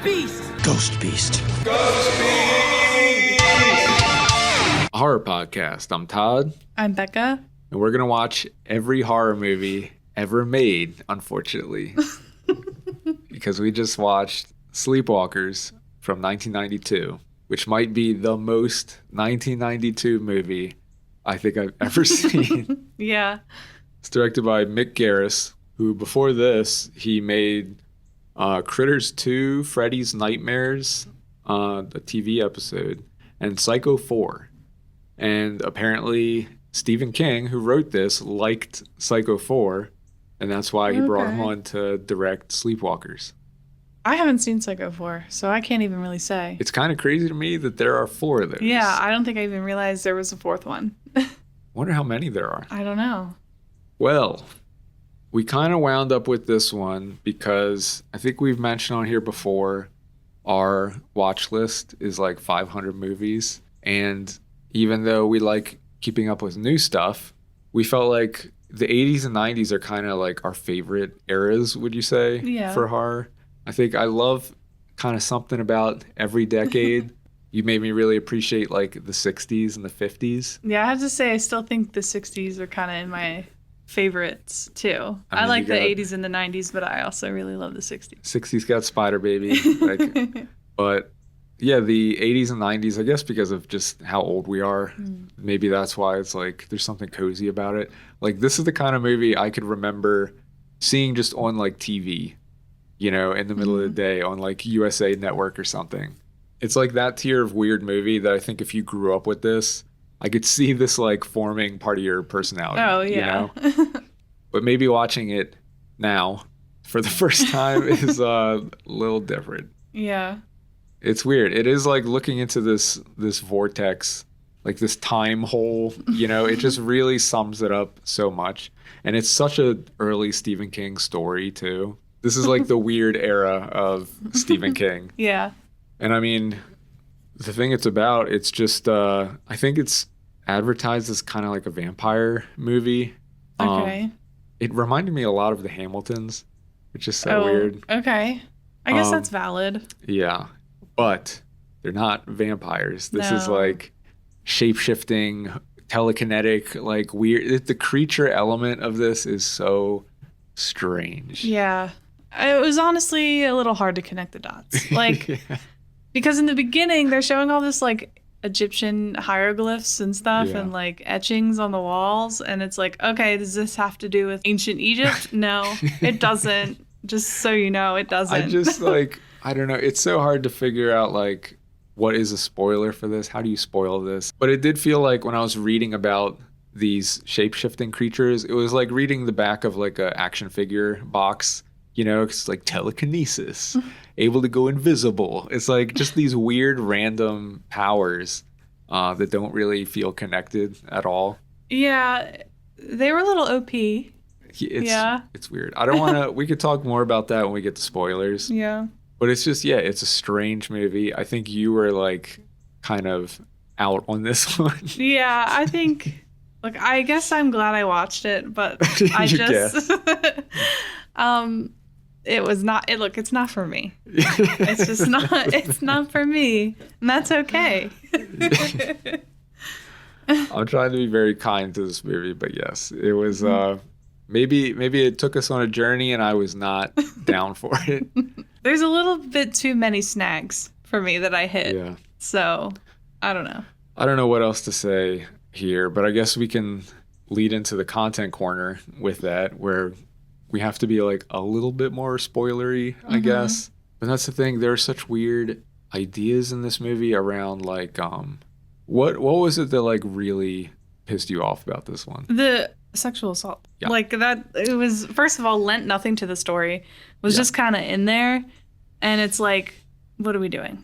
Beast! Ghost Beast. Horror podcast. I'm Todd. I'm Becca. And we're going to watch every horror movie ever made, unfortunately. Because we just watched Sleepwalkers from 1992, which might be the most 1992 movie I think I've ever seen. Yeah. It's directed by Mick Garris, who before this, he made Critters 2, Freddy's Nightmares, the TV episode, and Psycho 4. And apparently Stephen King, who wrote this, liked Psycho 4, and that's why he brought him on to direct Sleepwalkers. I haven't seen Psycho 4, so I can't even really say. It's kind of crazy to me that there are 4 of those. Yeah, I don't think I even realized there was a 4th one. Wonder how many there are. I don't know. Well, we kind of wound up with this one because I think we've mentioned on here before our watch list is like 500 movies. And even though we like keeping up with new stuff, we felt like the 80s and 90s are kind of like our favorite eras, would you say, for horror? I think I love kind of something about every decade. You made me really appreciate like the 60s and the 50s. Yeah, I have to say I still think the 60s are kind of in my favorites too. I mean, like the 80s and the 90s, but I also really love the 60s. 60s got Spider Baby. But yeah, the 80s and 90s, I guess because of just how old we are, maybe that's why it's like there's something cozy about it. Like this is the kind of movie I could remember seeing just on like TV, you know, in the middle of the day on like USA Network or something. It's like that tier of weird movie that I think if you grew up with this, I could see this like forming part of your personality. Oh, yeah. You know? But maybe watching it now for the first time is a little different. Yeah. It's weird. It is like looking into this vortex, like this time hole, you know, it just really sums it up so much. And it's such a early Stephen King story too. This is like the weird era of Stephen King. Yeah. And I mean, the thing it's about, it's just, I think it's advertised as kind of like a vampire movie. Okay. It reminded me a lot of The Hamiltons, which is so weird. Okay. I guess that's valid. Yeah. But they're not vampires. This is like shape-shifting, telekinetic, like weird. The creature element of this is so strange. Yeah. It was honestly a little hard to connect the dots. Like, because in the beginning, they're showing all this, like, Egyptian hieroglyphs and stuff and, like, etchings on the walls. And it's like, okay, does this have to do with ancient Egypt? No, it doesn't. Just so you know, it doesn't. I just, like, I don't know. It's so hard to figure out, like, what is a spoiler for this? How do you spoil this? But it did feel like when I was reading about these shape-shifting creatures, it was like reading the back of, like, a action figure box. You know, it's like telekinesis, able to go invisible. It's like just these weird random powers that don't really feel connected at all. Yeah, they were a little OP. It's weird. I don't want to, we could talk more about that when we get to spoilers. Yeah. But it's just, it's a strange movie. I think you were like kind of out on this one. Yeah, I think, look, I guess I'm glad I watched it, but I just, it was not, it's not for me. It's just not, it's not for me. And that's okay. I'm trying to be very kind to this movie, but yes, it was, maybe it took us on a journey and I was not down for it. There's a little bit too many snags for me that I hit. Yeah. So, I don't know. I don't know what else to say here, but I guess we can lead into the content corner with that, where we have to be like a little bit more spoilery, I guess. But that's the thing. There are such weird ideas in this movie around like, what was it that like really pissed you off about this one? The sexual assault. Yeah. Like that, it was, first of all, lent nothing to the story. It was just kind of in there. And it's like, what are we doing?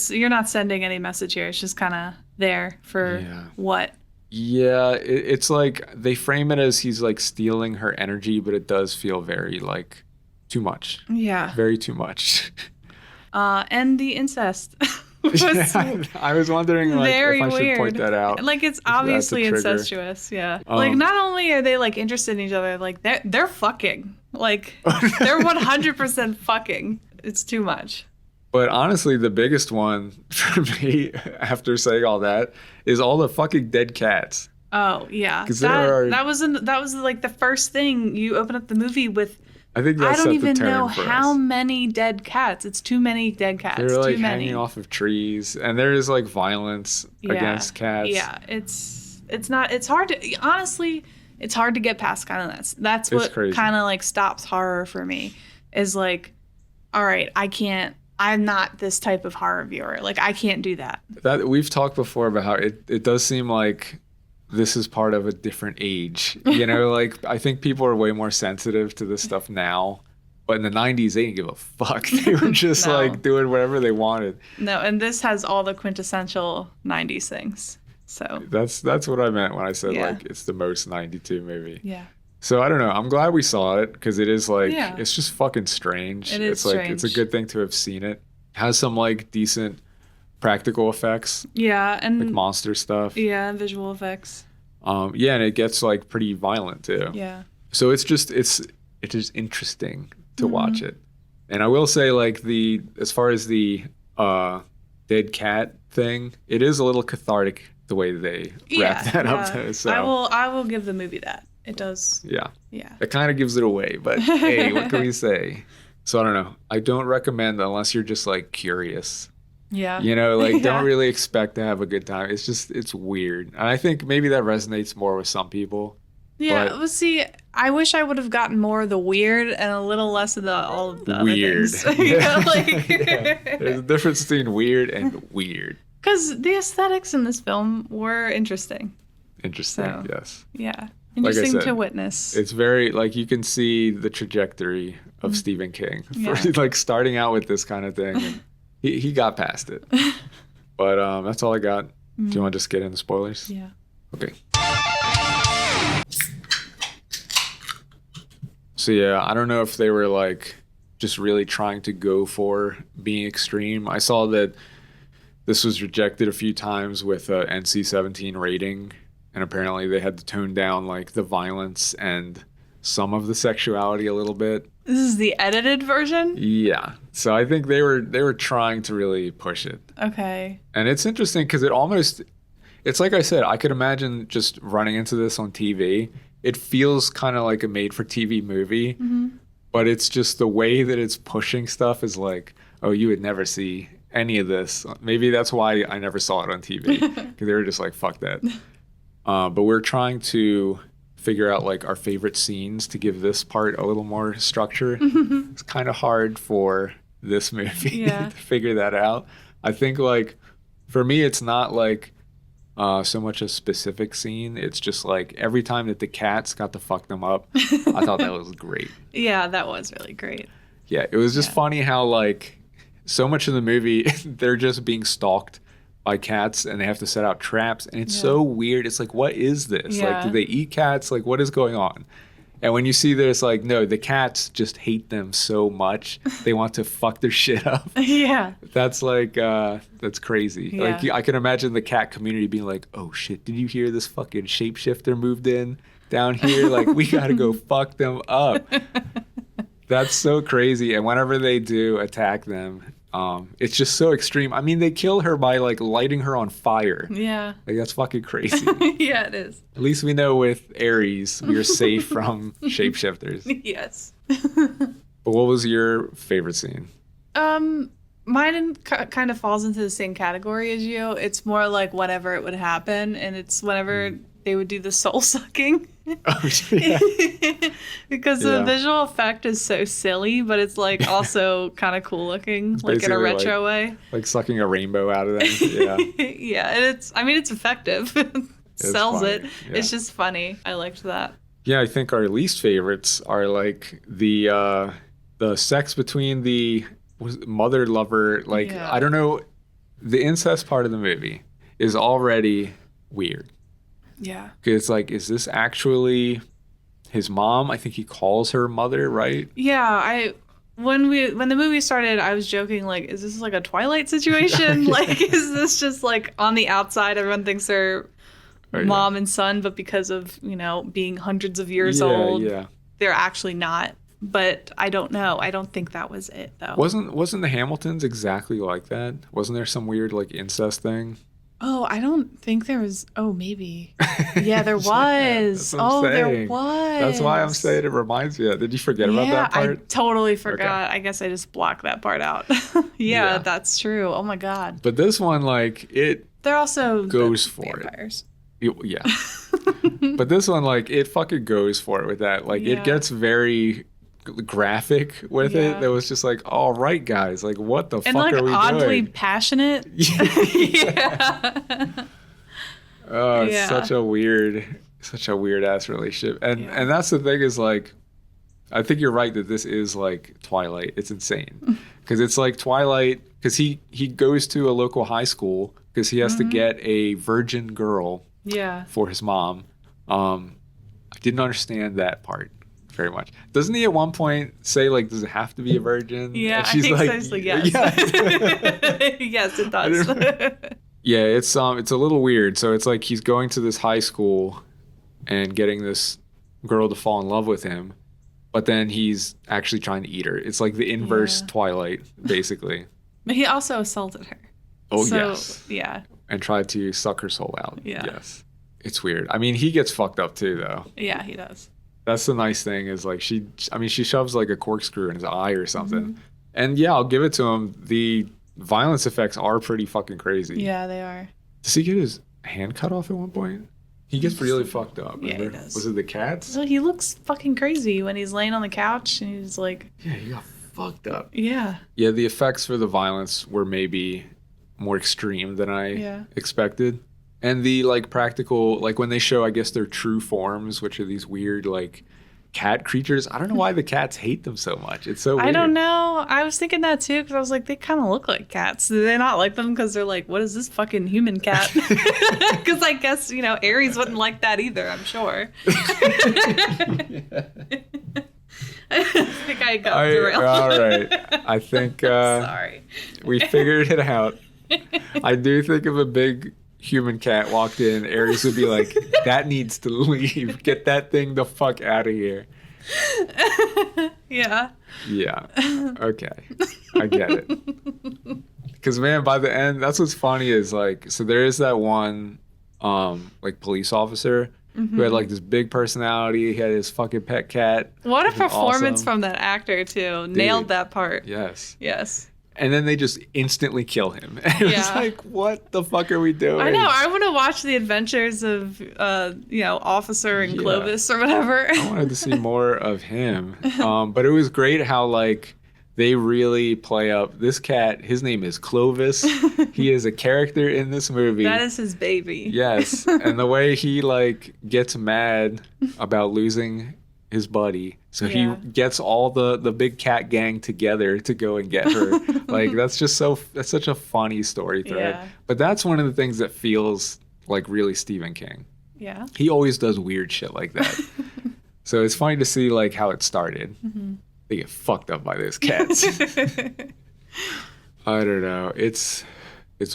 You're not sending any message here. It's just kind of there for what? Yeah, it's like they frame it as he's like stealing her energy, but it does feel very like too much. Yeah. Very too much. And the incest. I was wondering like if I should point that out. Like it's obviously incestuous. Yeah. Like not only are they like interested in each other, like they're fucking. Like they're 100% fucking. It's too much. But honestly, the biggest one for me, after saying all that, is all the fucking dead cats. Oh yeah, that was like the first thing you open up the movie with. I think that I don't set even the tone know for how us. many dead cats. It's too many dead cats. They're like too many. hanging off of trees, and there is like violence against cats. Yeah, it's not. It's hard to honestly. It's hard to get past kind of that. That's what kind of like stops horror for me. Is like, all right, I can't. I'm not this type of horror viewer. Like I can't do that. That we've talked before about how it does seem like this is part of a different age. You know, like I think people are way more sensitive to this stuff now. But in the 90s, they didn't give a fuck. They were just like doing whatever they wanted. No, and this has all the quintessential 90s things. So that's what I meant when I said like it's the most 92 movie. Yeah. So I don't know. I'm glad we saw it because it is like it's just fucking strange. It's strange. Like it's a good thing to have seen it. Has some like decent practical effects. Yeah, and like monster stuff. Yeah, visual effects. Yeah, and it gets like pretty violent too. Yeah. So it's just interesting to watch it. And I will say like as far as the dead cat thing, it is a little cathartic the way they wrap that up though. So I will give the movie that. It does. Yeah. Yeah. It kind of gives it away, but hey, what can we say? So I don't know. I don't recommend unless you're just like curious. Yeah. You know, like don't really expect to have a good time. It's weird. And I think maybe that resonates more with some people. Yeah, well, see, I wish I would have gotten more of the weird and a little less of all of the weird. Other things. You know, like... There's a difference between weird and weird. Because the aesthetics in this film were interesting. Interesting, yes. Yeah. Interesting like I said, to witness. It's very, like, you can see the trajectory of Stephen King. For, like, starting out with this kind of thing. And he got past it. But that's all I got. Do you want to just get into spoilers? Yeah. Okay. So, yeah, I don't know if they were, like, just really trying to go for being extreme. I saw that this was rejected a few times with a NC-17 rating. And apparently they had to tone down like the violence and some of the sexuality a little bit. This is the edited version? Yeah. So I think they were trying to really push it. Okay. And it's interesting because it's like I said, I could imagine just running into this on TV. It feels kind of like a made-for-TV movie, but it's just the way that it's pushing stuff is like, oh, you would never see any of this. Maybe that's why I never saw it on TV because they were just like, fuck that. But we're trying to figure out like our favorite scenes to give this part a little more structure. It's kind of hard for this movie to figure that out. I think like for me, it's not like so much a specific scene. It's just like every time that the cats got to fuck them up, I thought that was great. Yeah, that was really great. Yeah, it was just funny how like so much of the movie, they're just being stalked by cats and they have to set out traps and it's so weird. It's like, what is this? Like, do they eat cats? Like, what is going on? And when you see this, like, no, the cats just hate them so much. They want to fuck their shit up. Yeah. That's like, that's crazy. Yeah. Like, I can imagine the cat community being like, oh shit, did you hear this fucking shapeshifter moved in down here? Like, we gotta go fuck them up. That's so crazy. And whenever they do attack them, it's just so extreme. I mean, they kill her by like lighting her on fire. Yeah. Like that's fucking crazy. Yeah, it is. At least we know with Ares, we are safe from shapeshifters. Yes. But what was your favorite scene? Mine kind of falls into the same category as you. It's more like whenever it would happen, and it's whenever they would do the soul sucking. Oh, yeah. Because the visual effect is so silly, but it's like also kind of cool looking, like in a retro way. Like sucking a rainbow out of them. Yeah. Yeah, and it's effective. Sells funny. it. Yeah. It's just funny. I liked that. Yeah, I think our least favorites are like the sex between the mother lover. Like I don't know, the incest part of the movie is already weird. Yeah. It's like, is this actually his mom? I think he calls her mother, right? Yeah, when the movie started, I was joking, like, is this like a Twilight situation? Like, is this just like on the outside, everyone thinks they're mom and son, but because of, being hundreds of years old, they're actually not But I don't know. I don't think that was it, though. Wasn't the Hamiltons exactly like that? Wasn't there some weird like incest thing? Oh, I don't think there was. Oh, maybe. Yeah, there was. That's what I'm There saying. was. That's why I'm saying it reminds you. Did you forget about that part? I totally forgot. Okay. I guess I just blocked that part out. Yeah, that's true. Oh my God. But this one, like, they're also goes for vampires. Yeah. But this one, like, it fucking goes for it with that. Like, it gets very graphic with it. That was just like, all right, guys, like, what the fuck are we doing? And oddly passionate. Yeah. Oh, it's such a weird ass relationship. And that's the thing is, like, I think you're right that this is like Twilight. It's insane because it's like Twilight because he goes to a local high school because he has to get a virgin girl for his mom. I didn't understand that part very much. Doesn't he at one point say, like, does it have to be a virgin? Yeah, and she's I think so. Yes. Yes, it does. Yeah, it's a little weird. So it's like he's going to this high school and getting this girl to fall in love with him, but then he's actually trying to eat her. It's like the inverse Twilight, basically. But he also assaulted her. Oh, yes. Yeah. And tried to suck her soul out. Yeah. Yes. It's weird. I mean, he gets fucked up too, though. Yeah, he does. That's the nice thing is, like, she shoves, like, a corkscrew in his eye or something. And, yeah, I'll give it to him. The violence effects are pretty fucking crazy. Yeah, they are. Does he get his hand cut off at one point? He gets really fucked up. Remember? Yeah, he does. Was it the cats? Well, he looks fucking crazy when he's laying on the couch and he's like... Yeah, he got fucked up. Yeah. Yeah, the effects for the violence were maybe more extreme than I expected. And the, like, practical, like, when they show, I guess, their true forms, which are these weird, like, cat creatures. I don't know why the cats hate them so much. It's so weird. I don't know. I was thinking that, too, because I was like, they kind of look like cats. Do they not like them because they're like, what is this fucking human cat? Because I guess, you know, Aries wouldn't like that either, I'm sure. I think I got derailed. All right. I think sorry. We figured it out. I do think if a big human cat walked in, Aries would be like, that needs to leave. Get that thing the fuck out of here. Yeah. Yeah. Okay. I get it. Because, man, by the end, that's what's funny is, like, so there is that one, like, police officer who had, like, this big personality. He had his fucking pet cat. What a performance from that actor, too. Dude, nailed that part. Yes. Yes. And then they just instantly kill him. And it was like, what the fuck are we doing? I know. I want to watch the adventures of, Officer and Clovis or whatever. I wanted to see more of him. But it was great how, like, they really play up this cat. His name is Clovis. He is a character in this movie. That is his baby. Yes. And the way he, like, gets mad about losing his buddy. So he gets all the big cat gang together to go and get her. Like, that's such a funny story thread. Yeah. But that's one of the things that feels like really Stephen King. Yeah. He always does weird shit like that. So it's funny to see, like, how it started. They get fucked up by those cats. I don't know. It's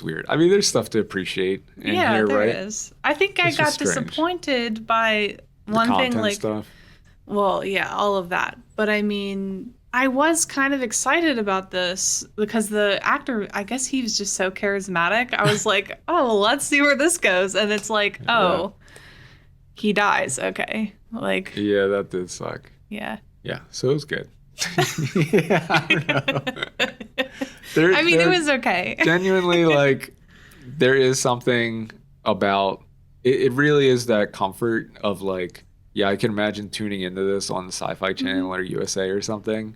weird. I mean, there's stuff to appreciate in here, right? Yeah, there is. I think I got disappointed by one thing, like... stuff. Well, yeah, all of that. But I mean, I was kind of excited about this because the actor, I guess he was just so charismatic. I was like, oh, well, let's see where this goes. And it's like, he dies. Okay. Like. Yeah, that did suck. Yeah. Yeah, so it was good. I don't know. I mean, it was okay. Genuinely, like, there is something about it really is that comfort of, like, yeah, I can imagine tuning into this on the Sci-Fi Channel or USA or something.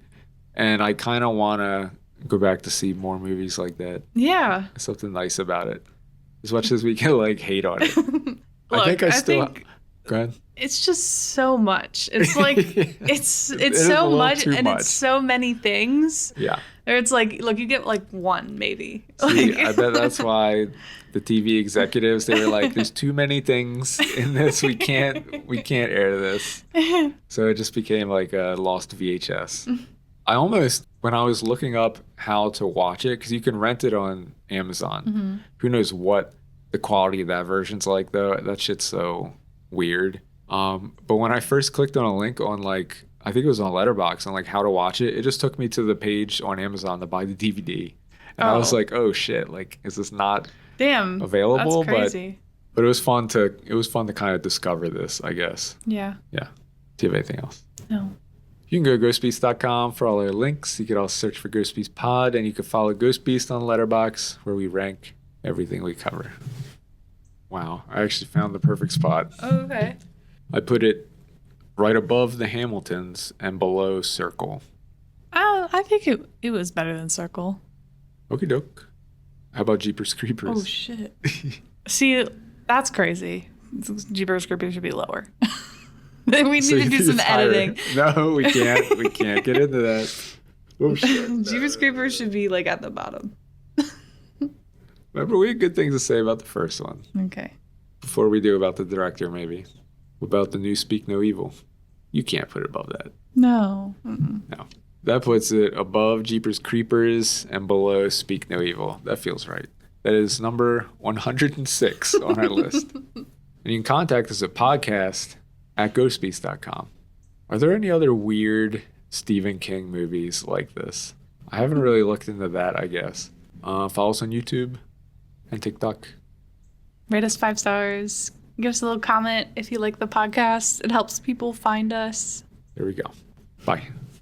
And I kind of want to go back to see more movies like that. Yeah. There's something nice about it. As much as we can, like, hate on it. Look, I think go ahead. It's just so much. It's like, it's so much and it's so many things. Yeah. Or it's like, look, you get like one maybe. See, I bet that's why the TV executives, they were like, there's too many things in this. We can't air this. So it just became like a lost VHS. I almost, when I was looking up how to watch it, because you can rent it on Amazon. Who knows what the quality of that version's like, though. That shit's so weird. But when I first clicked on a link on, like, I think it was on Letterboxd on like how to watch it. It just took me to the page on Amazon to buy the DVD. And I was like, oh shit, like is this not available? That's crazy. But it was fun to kind of discover this, I guess. Yeah. Yeah. Do you have anything else? No. You can go to ghostbeast.com for all our links. You could also search for Ghost Beast Pod, and you can follow Ghost Beast on Letterboxd, where we rank everything we cover. Wow, I actually found the perfect spot. Oh, okay. I put it right above the Hamiltons and below Circle. Oh, I think it was better than Circle. Okie doke. How about Jeepers Creepers? Oh, shit. See, that's crazy. Jeepers Creepers should be lower. We need to do some editing. No, we can't. We can't get into that. Oh, shit. Jeepers Creepers should be like at the bottom. Remember, we had good things to say about the first one. Okay. Before we do about the director, maybe. About the new Speak No Evil. You can't put it above that. No. No. That puts it above Jeepers Creepers and below Speak No Evil. That feels right. That is number 106 on our list. And you can contact us at podcast@ghostbeast.com. Are there any other weird Stephen King movies like this? I haven't really looked into that, I guess. Follow us on YouTube and TikTok. Rate us 5 stars. Give us a little comment if you like the podcast. It helps people find us. There we go. Bye.